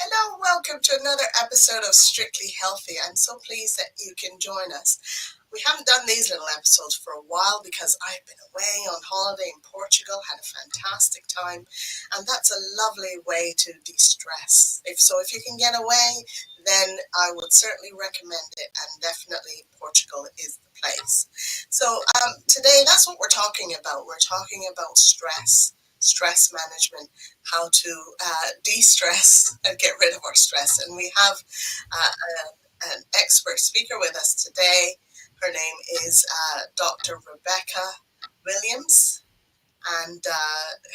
Hello, welcome to another episode of Strictly Healthy. I'm so pleased that you can join us. We haven't done these little episodes for a while because I've been away on holiday in Portugal, had a fantastic time, and that's a lovely way to de-stress. If you can get away, then I would certainly recommend it, and definitely Portugal is the place. Today that's what we're talking about. We're talking about stress management, how to de-stress and get rid of our stress. And we have an expert speaker with us today. Her name is Dr. Rebecca Williams. And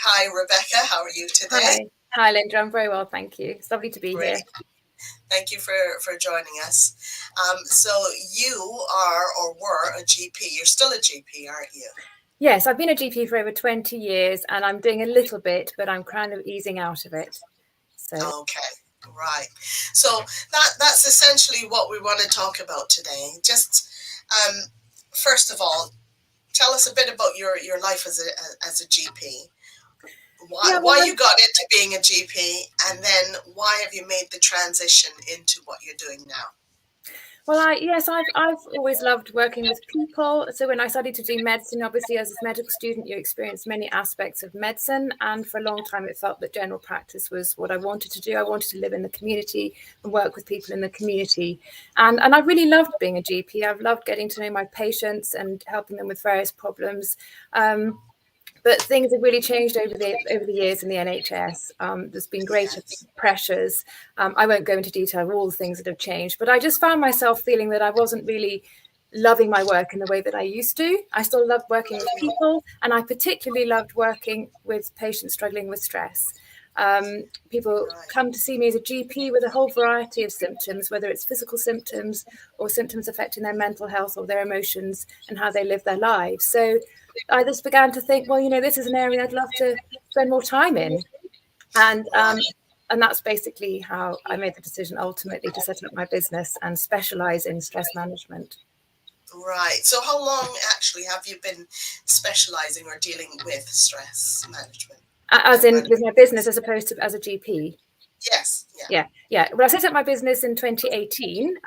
hi, Rebecca. How are you today? Hi, Linda. I'm very well, thank you. It's lovely to be here. Thank you for joining us. So you are or were a GP. You're still a GP, aren't you? Yes, I've been a GP for over 20 years and I'm doing a little bit, but I'm kind of easing out of it. Okay, right. So that's essentially what we want to talk about today. Just first of all, tell us a bit about your life as a GP. Why you got into being a GP, and then why have you made the transition into what you're doing now? Well, I've always loved working with people. So when I started to do medicine, obviously as a medical student, you experience many aspects of medicine. And for a long time, it felt that general practice was what I wanted to do. I wanted to live in the community and work with people in the community. And I really loved being a GP. I've loved getting to know my patients and helping them with various problems. But things have really changed over the years in the NHS. There's been greater pressures. I won't go into detail of all the things that have changed, but I just found myself feeling that I wasn't really loving my work in the way that I used to. I still loved working with people, and I particularly loved working with patients struggling with stress. People come to see me as a GP with a whole variety of symptoms, whether it's physical symptoms or symptoms affecting their mental health or their emotions and how they live their lives. So I just began to think, well, this is an area I'd love to spend more time in. And that's basically how I made the decision ultimately to set up my business and specialize in stress management. Right. So how long actually have you been specializing or dealing with stress management? As in with my business as opposed to as a GP? Yes. Yeah. Well, I set up my business in 2018,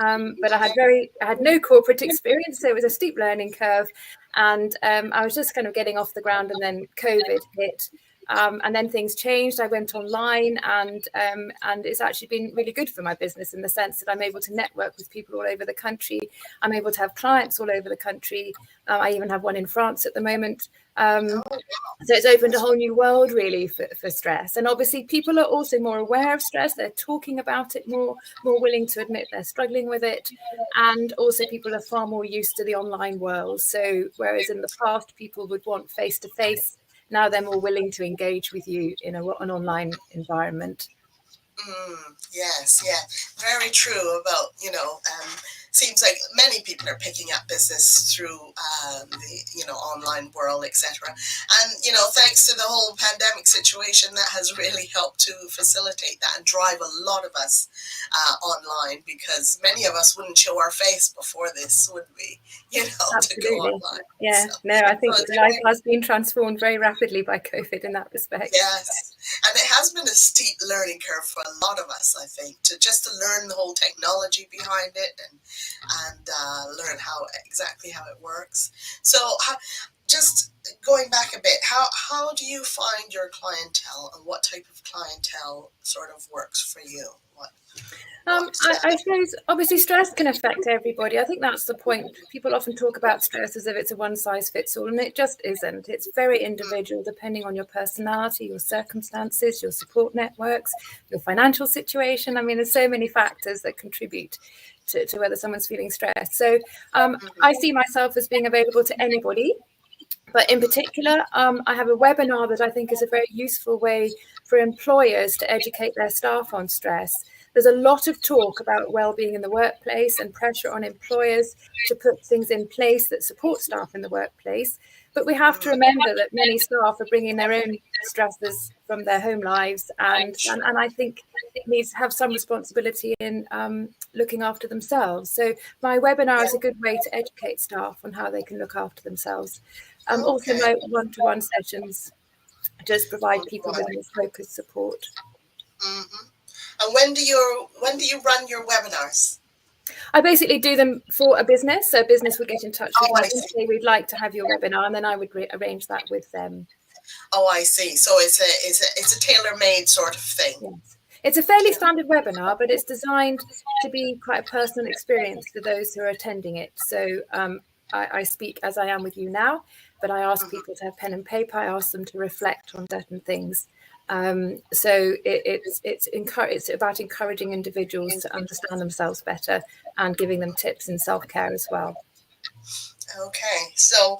but I had no corporate experience, so it was a steep learning curve, and I was just kind of getting off the ground, and then COVID hit, and then things changed. I went online, and it's actually been really good for my business in the sense that I'm able to network with people all over the country. I'm able to have clients all over the country. I even have one in France at the moment. So it's opened a whole new world really for stress. And obviously people are also more aware of stress. They're talking about it more willing to admit they're struggling with it. And also people are far more used to the online world. So whereas in the past people would want face-to-face, now they're more willing to engage with you in an online environment. Yes, very true about, seems like many people are picking up business through the online world, etc. And thanks to the whole pandemic situation, that has really helped to facilitate that and drive a lot of us online, because many of us wouldn't show our face before this, would we? Absolutely. To go online. Yeah, I think life has been transformed very rapidly by COVID in that respect. Yes, and it has been a steep learning curve for a lot of us, I think, to learn the whole technology behind it and learn exactly how it works. So just going back a bit, how do you find your clientele, and what type of clientele sort of works for you? I suppose obviously stress can affect everybody. I think that's the point. People often talk about stress as if it's a one size fits all, and it just isn't. It's very individual depending on your personality, your circumstances, your support networks, your financial situation. I mean, there's so many factors that contribute to whether someone's feeling stressed. So I see myself as being available to anybody. But in particular, I have a webinar that I think is a very useful way for employers to educate their staff on stress. There's a lot of talk about well-being in the workplace and pressure on employers to put things in place that support staff in the workplace. But we have to remember that many staff are bringing their own stresses from their home lives, and I think need to have some responsibility in looking after themselves. So my webinar is a good way to educate staff on how they can look after themselves. Also, my one-to-one sessions just provide people with more focused support. Mm-hmm. And when do you run your webinars? I basically do them for a business. So a business would get in touch with Oh, me I and see. say, we'd like to have your webinar, and then I would arrange that with them. Oh, I see. So it's a tailor-made sort of thing. Yes. It's a fairly standard webinar, but it's designed to be quite a personal experience for those who are attending it. So I speak as I am with you now, but I ask people to have pen and paper. I ask them to reflect on certain things. So it's about encouraging individuals to understand themselves better and giving them tips in self-care as well. Okay, so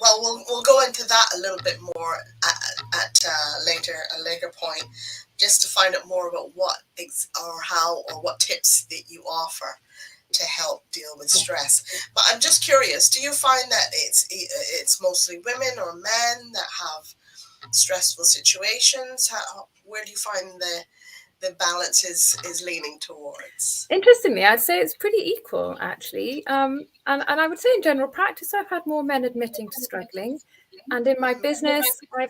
well, we'll go into that a little bit more at a later point, just to find out more about what tips that you offer to help deal with stress. But I'm just curious, do you find that it's mostly women or men that have stressful situations? Where do you find the balance is leaning towards? Interestingly, I'd say it's pretty equal, actually. And I would say in general practice, I've had more men admitting to struggling. And in my business, where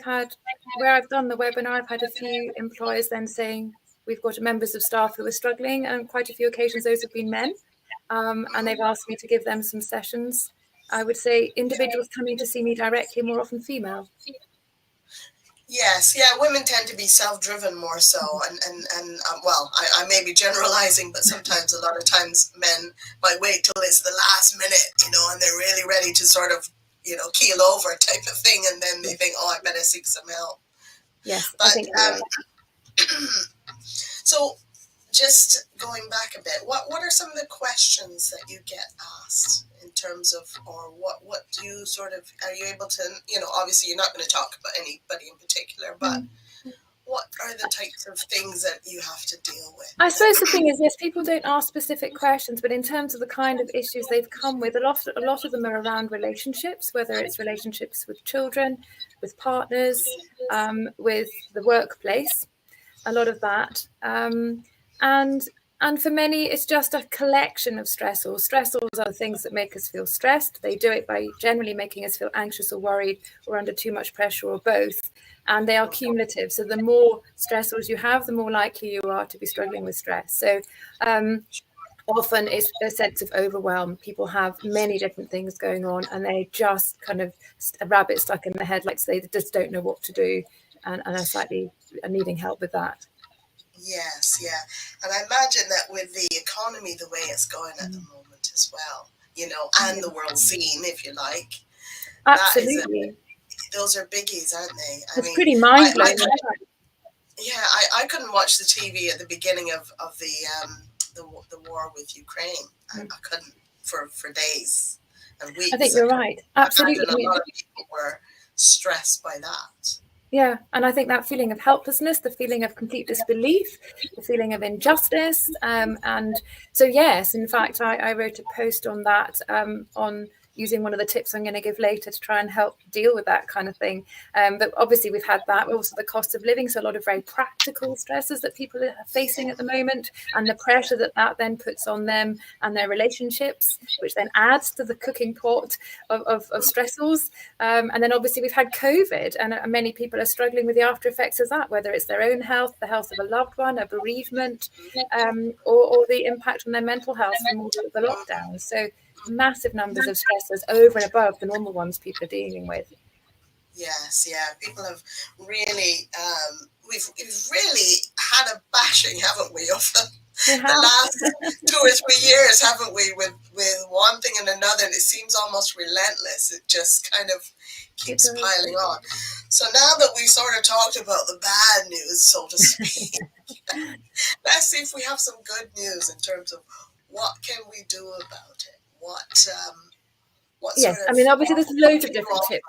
I've done the webinar, I've had a few employers then saying, we've got members of staff who are struggling, and quite a few occasions those have been men. And they've asked me to give them some sessions. I would say individuals coming to see me directly, more often female. Yes, yeah, women tend to be self-driven more so, and well, I may be generalizing, but sometimes a lot of times men might wait till it's the last minute, and they're really ready to sort of, keel over type of thing, and then they think, oh, I better seek some help. Yes, But I think you're right. So, just going back a bit, what are some of the questions that you get asked in terms of, or what do you sort of, are you able to, obviously you're not going to talk about anybody in particular, but what are the types of things that you have to deal with? I suppose the thing is, yes, people don't ask specific questions, but in terms of the kind of issues they've come with, a lot of them are around relationships, whether it's relationships with children, with partners, with the workplace, a lot of that. And for many, it's just a collection of stressors. Stressors are the things that make us feel stressed. They do it by generally making us feel anxious or worried or under too much pressure or both. And they are cumulative. So the more stressors you have, the more likely you are to be struggling with stress. So often it's a sense of overwhelm. People have many different things going on, and they just kind of a rabbit stuck in the head, like say, they just don't know what to do, and are needing help with that. Yes, yeah. And I imagine that with the economy the way it's going at the moment as well, and the world scene, if you like. Absolutely. Those are biggies, aren't they? It's pretty mind-blowing. I couldn't watch the TV at the beginning of the war with Ukraine. I couldn't for days and weeks. I think you're right. Absolutely. I imagine a lot of people were stressed by that. Yeah, and I think that feeling of helplessness, the feeling of complete disbelief, the feeling of injustice, and so yes, in fact, I wrote a post on that, on using one of the tips I'm going to give later to try and help deal with that kind of thing. But obviously we've had that, also the cost of living, so a lot of very practical stresses that people are facing at the moment, and the pressure that then puts on them and their relationships, which then adds to the cooking pot of stressors. And then obviously we've had COVID, and many people are struggling with the after effects of that, whether it's their own health, the health of a loved one, a bereavement, or the impact on their mental health from all the lockdowns. So massive numbers of stressors over and above the normal ones people are dealing with. Yes, yeah. People have really, we've really had a bashing, haven't we, of the last 2 or 3 years, haven't we, with one thing and another, and it seems almost relentless. It just kind of keeps piling on. So now that we sort of talked about the bad news, so to speak, let's see if we have some good news in terms of what can we do about it. What yes, sort of, I mean, obviously there's loads of different tips.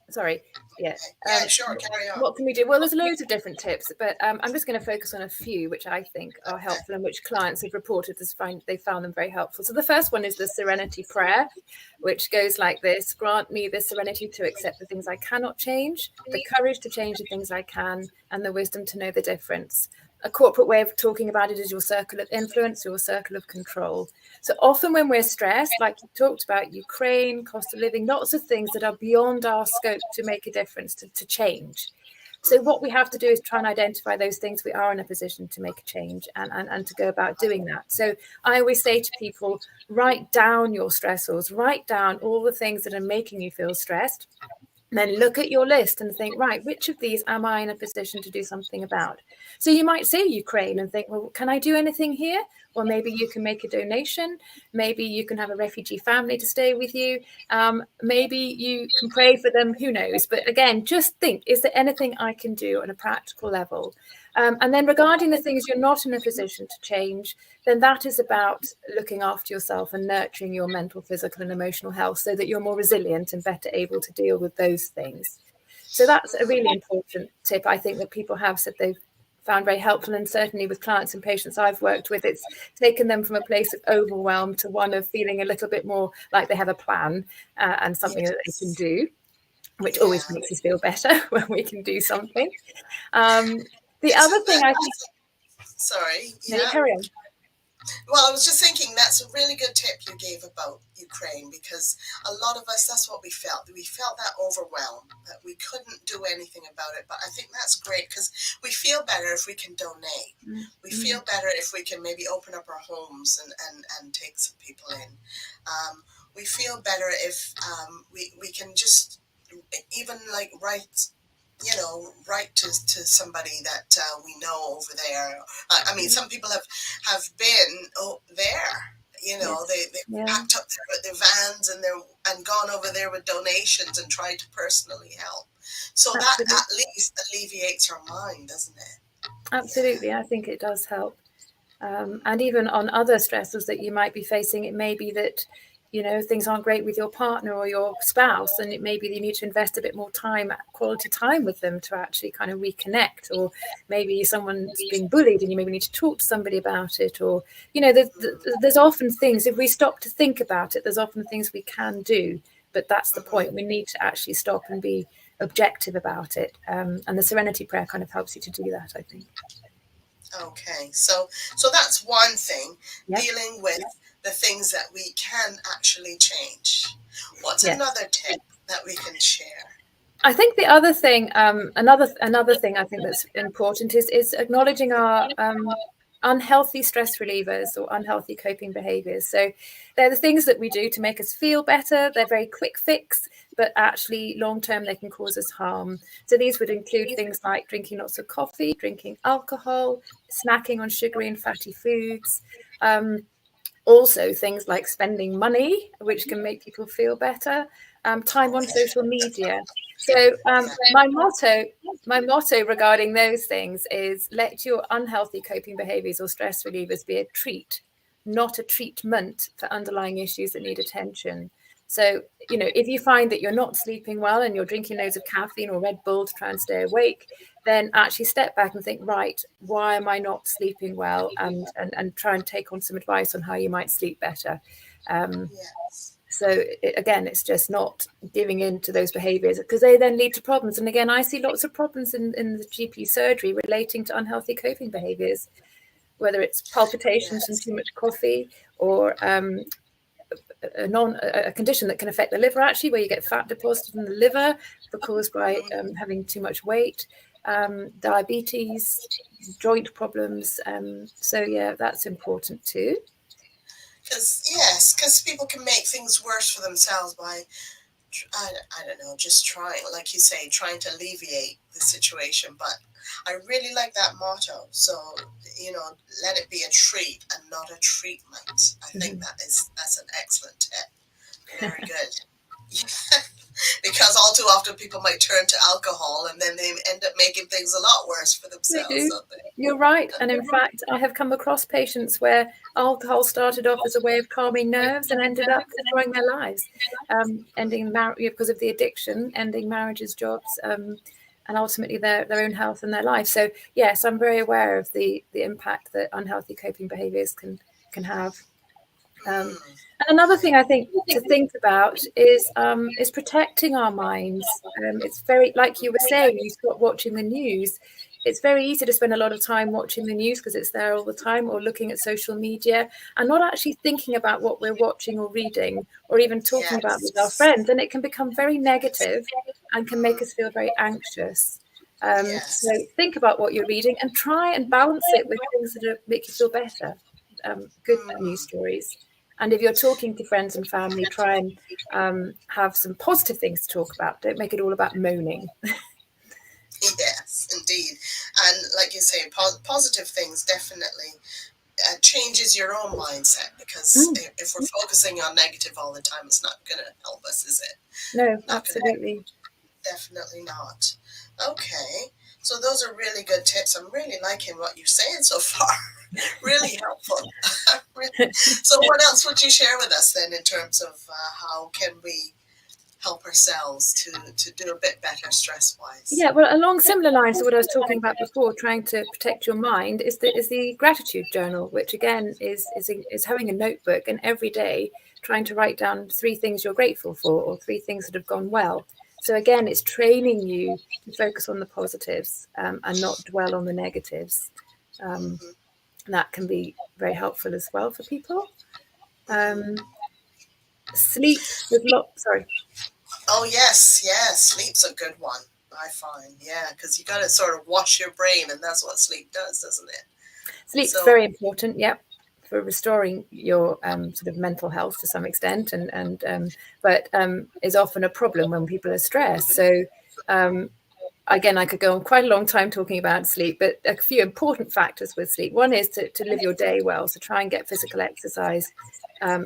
Sorry. Yeah. Yeah, sure, carry on. What can we do? Well, there's loads of different tips, but I'm just going to focus on a few which I think are helpful and which clients have reported they found them very helpful. So the first one is the Serenity Prayer, which goes like this: grant me the serenity to accept the things I cannot change, the courage to change the things I can, and the wisdom to know the difference. A corporate way of talking about it is your circle of influence, your circle of control. So often when we're stressed, like you talked about Ukraine, cost of living, lots of things that are beyond our scope to make a difference, to change. So what we have to do is try and identify those things we are in a position to make a change and to go about doing that. So I always say to people, write down your stressors, write down all the things that are making you feel stressed. Then look at your list and think, right, which of these am I in a position to do something about? So you might say Ukraine and think, well, can I do anything here? Well, maybe you can make a donation. Maybe you can have a refugee family to stay with you. Maybe you can pray for them. Who knows? But again, just think, is there anything I can do on a practical level? And then regarding the things you're not in a position to change, then that is about looking after yourself and nurturing your mental, physical, and emotional health so that you're more resilient and better able to deal with those things. So that's a really important tip, I think, that people have said they've found very helpful. And certainly with clients and patients I've worked with, it's taken them from a place of overwhelm to one of feeling a little bit more like they have a plan and something that they can do, which always makes us feel better when we can do something. The other thing I think... Sorry. Yeah. Carry on. Well, I was just thinking that's a really good tip you gave about Ukraine, because a lot of us, that's what we felt. We felt that overwhelm, that we couldn't do anything about it. But I think that's great, because we feel better if we can donate. We feel better if we can maybe open up our homes and take some people in. We feel better if we can just even like write to somebody that we know over there. I mean, some people have been there. They packed up their vans and gone over there with donations and tried to personally help. So Absolutely. That at least alleviates our mind, doesn't it? Absolutely, I think it does help. And even on other stressors that you might be facing, it may be that things aren't great with your partner or your spouse, and it may be that you need to invest a bit more time, quality time with them to actually kind of reconnect. Or maybe someone's being bullied and you maybe need to talk to somebody about it. Or there's often things, if we stop to think about it, there's often things we can do. But that's the point. We need to actually stop and be objective about it. And the Serenity Prayer kind of helps you to do that, I think. Okay, so that's one thing, dealing with the things that we can actually change. What's another tip that we can share? I think the other thing, another thing I think that's important is acknowledging our unhealthy stress relievers or unhealthy coping behaviors. So they're the things that we do to make us feel better. They're very quick fix, but actually long term they can cause us harm. So these would include things like drinking lots of coffee, drinking alcohol, snacking on sugary and fatty foods. Also things like spending money, which can make people feel better, time on social media. So my motto regarding those things is let your unhealthy coping behaviors or stress relievers be a treat, not a treatment for underlying issues that need attention. So, if you find that you're not sleeping well and you're drinking loads of caffeine or Red Bull to try and stay awake, then actually step back and think, right, why am I not sleeping well? And try and take on some advice on how you might sleep better. So again, it's just not giving in to those behaviors, because they then lead to problems. And again, I see lots of problems in the GP surgery relating to unhealthy coping behaviors, whether it's palpitations from too much coffee, or a condition that can affect the liver, actually, where you get fat deposited in the liver caused by having too much weight, diabetes, joint problems. So that's important too. Because people can make things worse for themselves by, I don't know, just trying, like you say, trying to alleviate the situation. But I really like that motto. So, let it be a treat and not a treatment. I think that's an excellent tip. Very good. Because all too often people might turn to alcohol and then they end up making things a lot worse for themselves. They do. You're right. And in fact, I have come across patients where alcohol started off as a way of calming nerves and ended up destroying their lives, ending marriage because of the addiction, ending marriages, jobs, and ultimately their own health and their life. So yes, I'm very aware of the impact that unhealthy coping behaviors can have. And another thing I think to think about is protecting our minds. It's very, like you were saying, you stop watching the news. It's very easy to spend a lot of time watching the news because it's there all the time, or looking at social media and not actually thinking about what we're watching or reading or even talking about with our friends. And it can become very negative and can make us feel very anxious. Yes. So think about what you're reading and try and balance it with things that make you feel better, good news stories. And if you're talking to friends and family, try and have some positive things to talk about. Don't make it all about moaning. Yes, indeed. And like you say, positive things definitely changes your own mindset, because if we're focusing on negative all the time, it's not going to help us, is it? No, Not going to. absolutely. Definitely not. Okay. So those are really good tips. I'm really liking what you're saying so far. Really helpful. So what else would you share with us then in terms of how can we help ourselves to do a bit better stress-wise? Yeah, well, along similar lines to what I was talking about before, trying to protect your mind is the gratitude journal, which again is having a notebook and every day trying to write down 3 things you're grateful for or 3 things that have gone well. So again, it's training you to focus on the positives and not dwell on the negatives. And that can be very helpful as well for people. Sleep with sorry. Oh, yes, yes. Sleep's a good one, I find. Yeah, because you got to sort of wash your brain, and that's what sleep does, doesn't it? Sleep's So, very important, yep, for restoring your sort of mental health to some extent, but is often a problem when people are stressed. So again, I could go on quite a long time talking about sleep, but a few important factors with sleep. One is to live your day well. So try and get physical exercise.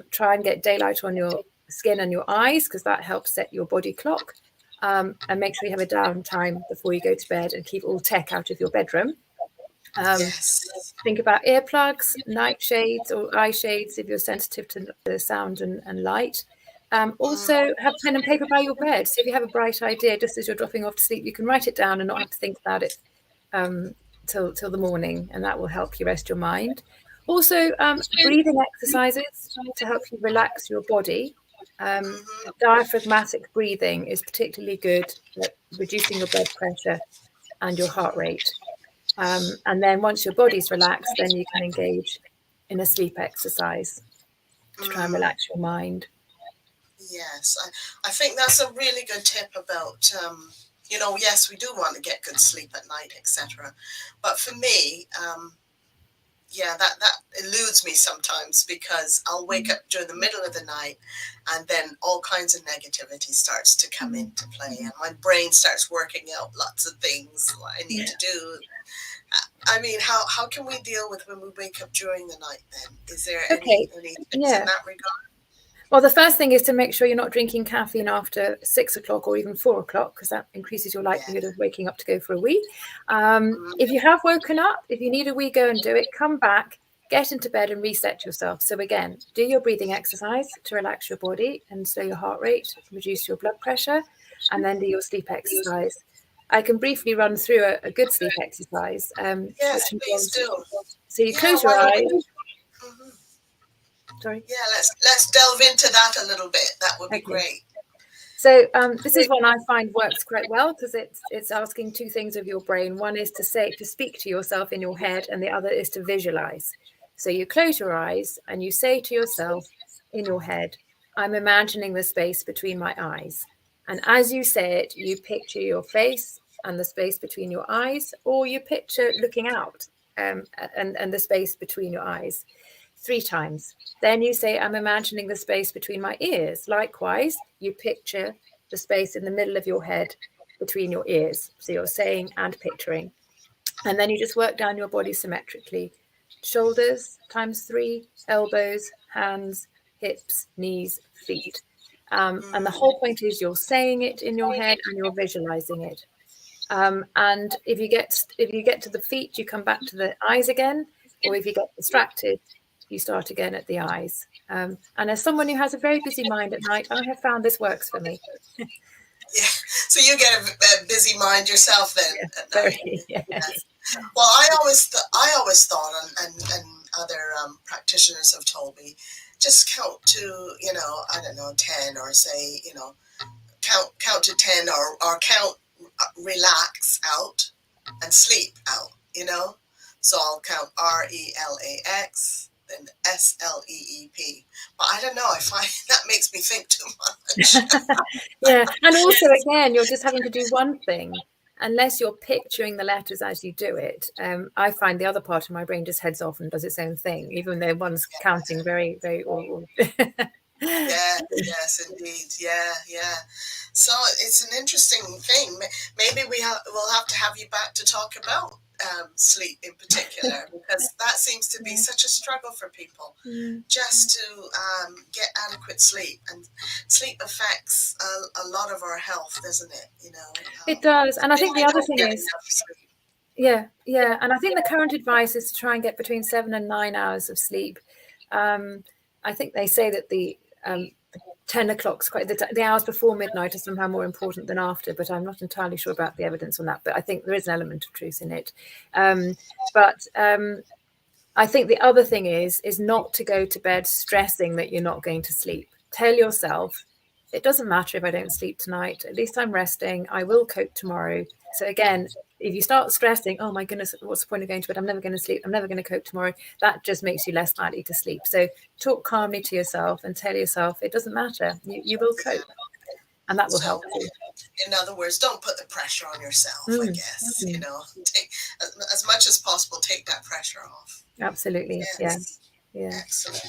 Try and get daylight on your skin and your eyes, because that helps set your body clock. And make sure you have a downtime before you go to bed and keep all tech out of your bedroom. yes. Think about earplugs, nightshades or eye shades if you're sensitive to the sound and light. Also, have pen and paper by your bed. So if you have a bright idea just as you're dropping off to sleep, you can write it down and not have to think about it till the morning, and that will help you rest your mind. Also, breathing exercises to help you relax your body. Diaphragmatic breathing is particularly good at reducing your blood pressure and your heart rate. And then once your body's relaxed, then you can engage in a sleep exercise to try and relax your mind. Yes, I think that's a really good tip about, yes, we do want to get good sleep at night, etc. But for me, yeah, that eludes me sometimes, because I'll wake up during the middle of the night and then all kinds of negativity starts to come into play, and my brain starts working out lots of things I need to do. I mean, how can we deal with when we wake up during the night then? Is there Okay, any tips in yeah. that regard? Well, the first thing is to make sure you're not drinking caffeine after 6 o'clock or even 4 o'clock, because that increases your likelihood of waking up to go for a wee. If you have woken up, if you need a wee, go and do it. Come back, get into bed and reset yourself. So again, do your breathing exercise to relax your body and slow your heart rate, reduce your blood pressure, and then do your sleep exercise. I can briefly run through a good sleep exercise, Yes, which please involves, do. so you Yeah, close your why don't eyes. we? Mhm. Sorry. Yeah, let's delve into that a little bit. That would be Okay. great. So this is one I find works quite well, because it's asking 2 things of your brain. One is to speak to yourself in your head, and the other is to visualize. So you close your eyes and you say to yourself in your head, I'm imagining the space between my eyes. And as you say it, you picture your face and the space between your eyes, or you picture looking out and the space between your eyes 3 times. Then you say, I'm imagining the space between my ears. Likewise, you picture the space in the middle of your head between your ears. So you're saying and picturing. And then you just work down your body symmetrically. Shoulders times 3, elbows, hands, hips, knees, feet. And the whole point is you're saying it in your head and you're visualizing it. And if you get to the feet, you come back to the eyes again, or if you get distracted, you start again at the eyes. And as someone who has a very busy mind at night, I have found this works for me. Yeah. So you get a busy mind yourself then Yeah, at night. very. Yeah. Yes. Well, I always thought, and other practitioners have told me, just count to, I don't know, 10, or say, count to 10, or count, relax out and sleep out. So I'll count RELAX, then SLEEP. But I don't know, I find that makes me think too much. Yeah. And also, again, you're just having to do one thing. unless you're picturing the letters as you do it, I find the other part of my brain just heads off and does its own thing, even though one's counting very, very. Yes, indeed. Yeah. So it's an interesting thing. Maybe we'll have to have you back to talk about sleep in particular, because that seems to be such a struggle for people, just to get adequate sleep. And sleep affects a lot of our health, doesn't it? It does. And I think the other thing is, sleep. Yeah. And I think the current advice is to try and get between 7 and 9 hours of sleep. I think they say that the 10 o'clock's quite the hours before midnight are somehow more important than after, but I'm not entirely sure about the evidence on that. But I think there is an element of truth in it. But I think the other thing is not to go to bed stressing that you're not going to sleep. Tell yourself, it doesn't matter if I don't sleep tonight. At least I'm resting. I will cope tomorrow. So again, if you start stressing, oh my goodness, what's the point of going to bed? I'm never going to sleep. I'm never going to cope tomorrow. That just makes you less likely to sleep. So talk calmly to yourself and tell yourself it doesn't matter. You will cope, and that will help you. In other words, don't put the pressure on yourself. I guess take as much as possible. Take that pressure off. Absolutely, yes. Yeah. Excellent.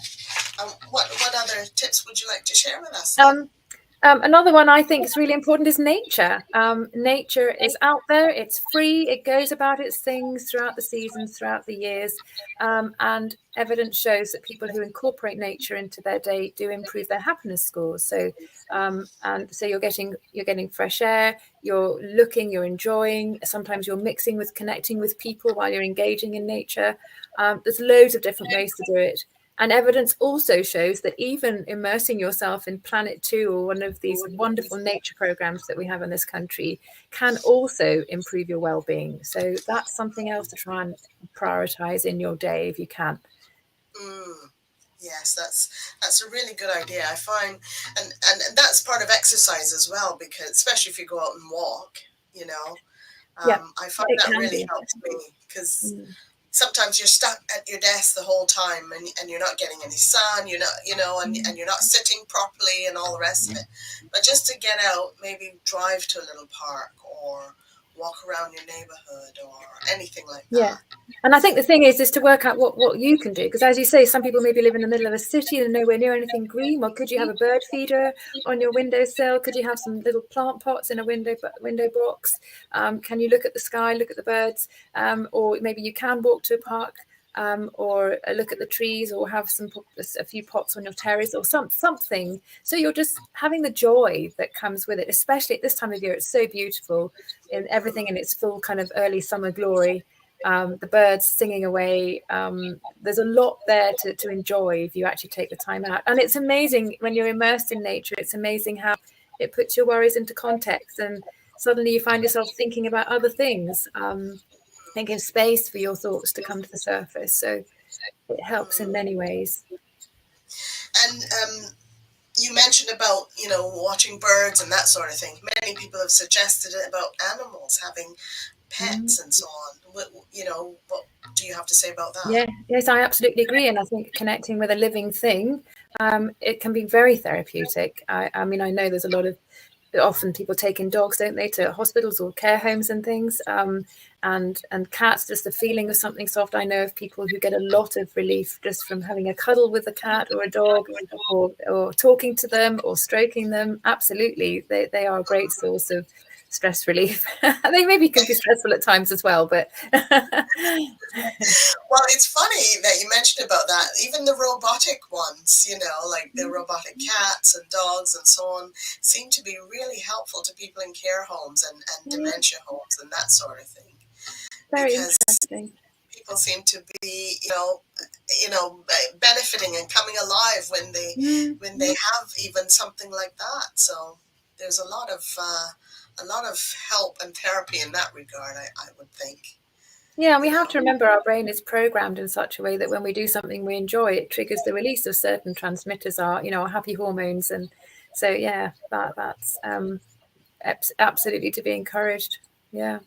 What other tips would you like to share with us? Another one I think is really important is nature. Nature is out there, it's free, it goes about its things throughout the seasons, throughout the years, and evidence shows that people who incorporate nature into their day do improve their happiness scores. So, and so you're getting fresh air, you're looking, you're enjoying. Sometimes you're mixing with connecting with people while you're engaging in nature. There's loads of different ways to do it. And evidence also shows that even immersing yourself in Planet 2 or one of these wonderful nature programs that we have in this country can also improve your well-being. So that's something else to try and prioritize in your day if you can. Yes, that's a really good idea. I find, and that's part of exercise as well, because especially if you go out and walk, I find that really helps me, because sometimes you're stuck at your desk the whole time, and you're not getting any sun, you're not, and you're not sitting properly and all the rest of it. But just to get out, maybe drive to a little park or walk around your neighborhood or anything like that. Yeah. And I think the thing is to work out what you can do, because as you say, some people maybe live in the middle of a city and nowhere near anything green. Well, could you have a bird feeder on your windowsill? Could you have some little plant pots in a window box? Can you look at the sky, look at the birds? Or maybe you can walk to a park, or look at the trees, or have a few pots on your terrace or something. So you're just having the joy that comes with it, especially at this time of year. It's so beautiful, in everything in its full kind of early summer glory. The birds singing away. There's a lot there to enjoy if you actually take the time out. And it's amazing when you're immersed in nature. It's amazing how it puts your worries into context, and suddenly you find yourself thinking about other things. Thinking space for your thoughts to come to the surface. So it helps in many ways. And you mentioned about watching birds and that sort of thing. Many people have suggested it about animals having pets and so on. What do you have to say about that? Yes, I absolutely agree. And I think connecting with a living thing, it can be very therapeutic. I mean, I know there's a lot of, often people take in dogs, don't they, to hospitals or care homes and things. And cats, just the feeling of something soft. I know of people who get a lot of relief just from having a cuddle with a cat or a dog, or talking to them or stroking them. Absolutely, they are a great source of stress relief. They maybe can be stressful at times as well, but well, it's funny that you mentioned about that. Even the robotic ones, like the robotic cats and dogs and so on, seem to be really helpful to people in care homes and dementia homes and that sort of thing. Very interesting. People seem to be, benefiting and coming alive when they have even something like that. So there's a lot of help and therapy in that regard, I would think. Yeah, and we have to remember our brain is programmed in such a way that when we do something we enjoy, it triggers the release of certain transmitters, our happy hormones, and so that's absolutely to be encouraged. Yeah.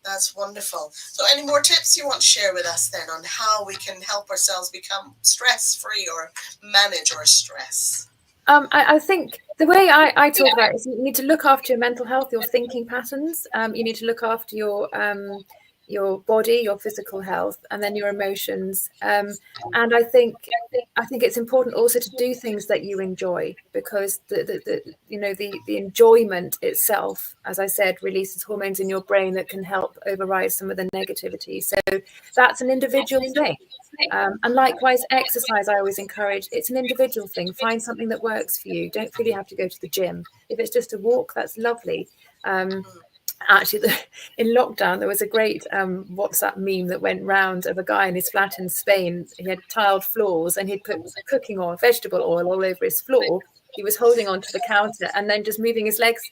That's wonderful. So any more tips you want to share with us then on how we can help ourselves become stress-free or manage our stress? I think the way I talk about it is you need to look after your mental health, your thinking patterns. You need to look after your body, your physical health, and then your emotions. And I think it's important also to do things that you enjoy, because the enjoyment itself, as I said, releases hormones in your brain that can help override some of the negativity. So that's an individual thing. And likewise, exercise, I always encourage, it's an individual thing. Find something that works for you. Don't feel you have to go to the gym. If it's just a walk, that's lovely. Actually, in lockdown, there was a great WhatsApp meme that went round of a guy in his flat in Spain. He had tiled floors and he'd put cooking oil, vegetable oil all over his floor. He was holding onto the counter and then just moving his legs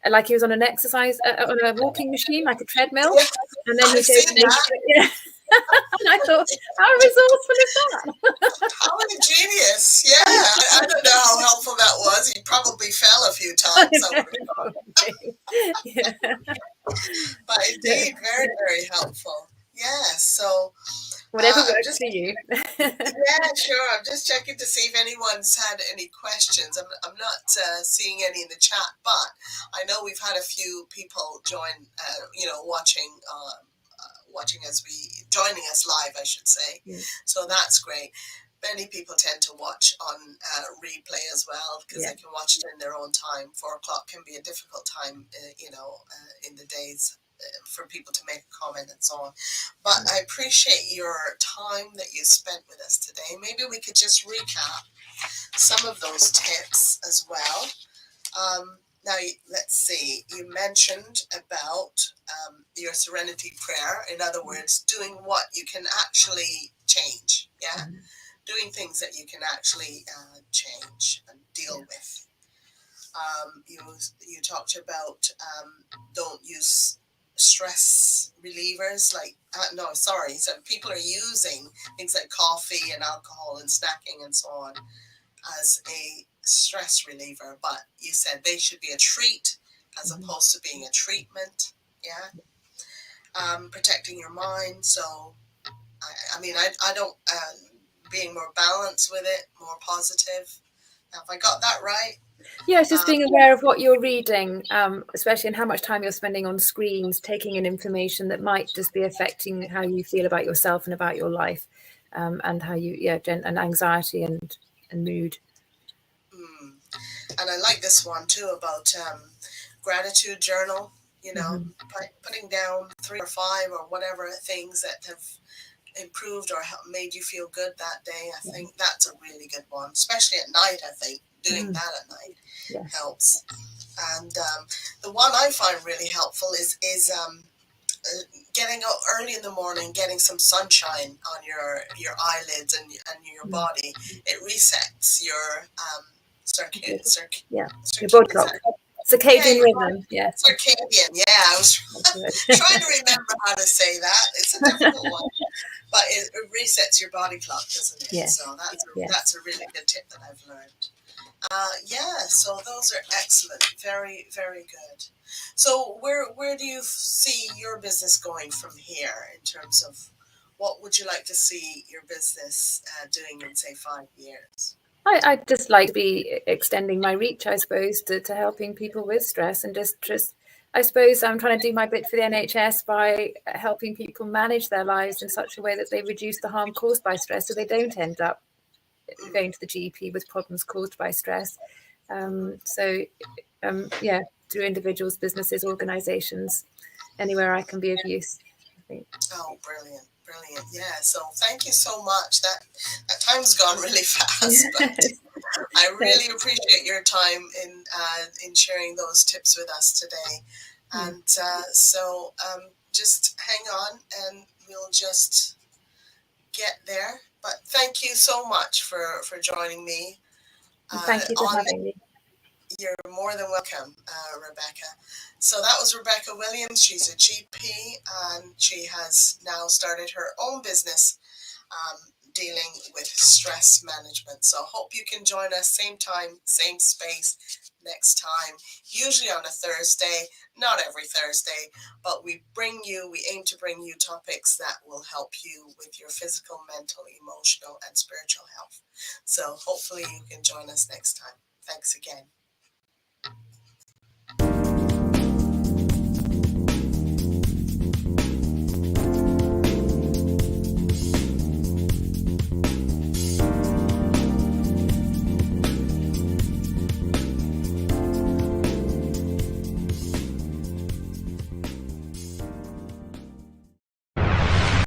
like he was on an exercise, on a walking machine, like a treadmill. Yeah, And then he I've goes, seen that. yeah. And I thought, how resourceful is that? How ingenious. Yeah, I don't know how helpful that was. He probably fell a few times. Yeah. But indeed, very, very helpful. Yeah, so Whatever I'm works just, for you. yeah, sure. I'm just checking to see if anyone's had any questions. I'm not seeing any in the chat, but I know we've had a few people join, watching as joining us live, I should say. Yeah. So that's great. Many people tend to watch on replay as well, because they can watch it in their own time. 4 o'clock can be a difficult time, in the days for people to make a comment and so on. But I appreciate your time that you spent with us today. Maybe we could just recap some of those tips as well. Now, let's see, you mentioned about your Serenity Prayer. In other words, doing what you can actually change. Yeah. Doing things that you can actually change and deal with. You talked about don't use stress relievers so people are using things like coffee and alcohol and snacking and so on as a stress reliever, but you said they should be a treat as opposed to being a treatment. Yeah. Protecting your mind. So I don't being more balanced with it, more positive. Have I got that right? Yeah, it's just being aware of what you're reading, especially and how much time you're spending on screens, taking in information that might just be affecting how you feel about yourself and about your life, and how and anxiety and mood. And I like this one too about gratitude journal. Putting down 3 or 5 or whatever things that have improved or made you feel good that day. I think that's a really good one, especially at night. I think doing that at night helps. And the one I find really helpful is getting out early in the morning, getting some sunshine on your eyelids and your body. It resets your your body clock, circadian rhythm. Yes, circadian. Yeah, I was trying to remember how to say that. It's a difficult one. But it resets your body clock, doesn't it? Yes. So that's a really good tip that I've learned. So those are excellent. Very, very good. So where do you see your business going from here in terms of what would you like to see your business doing in, say, 5 years? I'd just like to be extending my reach, I suppose, to helping people with stress, and just I suppose I'm trying to do my bit for the NHS by helping people manage their lives in such a way that they reduce the harm caused by stress, so they don't end up going to the GP with problems caused by stress. Through individuals, businesses, organisations, anywhere I can be of use, I think. Oh, brilliant. Yeah, so thank you so much. That time's gone really fast, but I really appreciate your time in sharing those tips with us today. And just hang on and we'll just get there. But thank you so much for joining me. Thank you for having me. You're more than welcome, Rebecca. So that was Rebecca Williams. She's a GP and she has now started her own business dealing with stress management. So hope you can join us same time, same space next time, usually on a Thursday, not every Thursday, but we aim to bring you topics that will help you with your physical, mental, emotional, and spiritual health. So hopefully you can join us next time. Thanks again.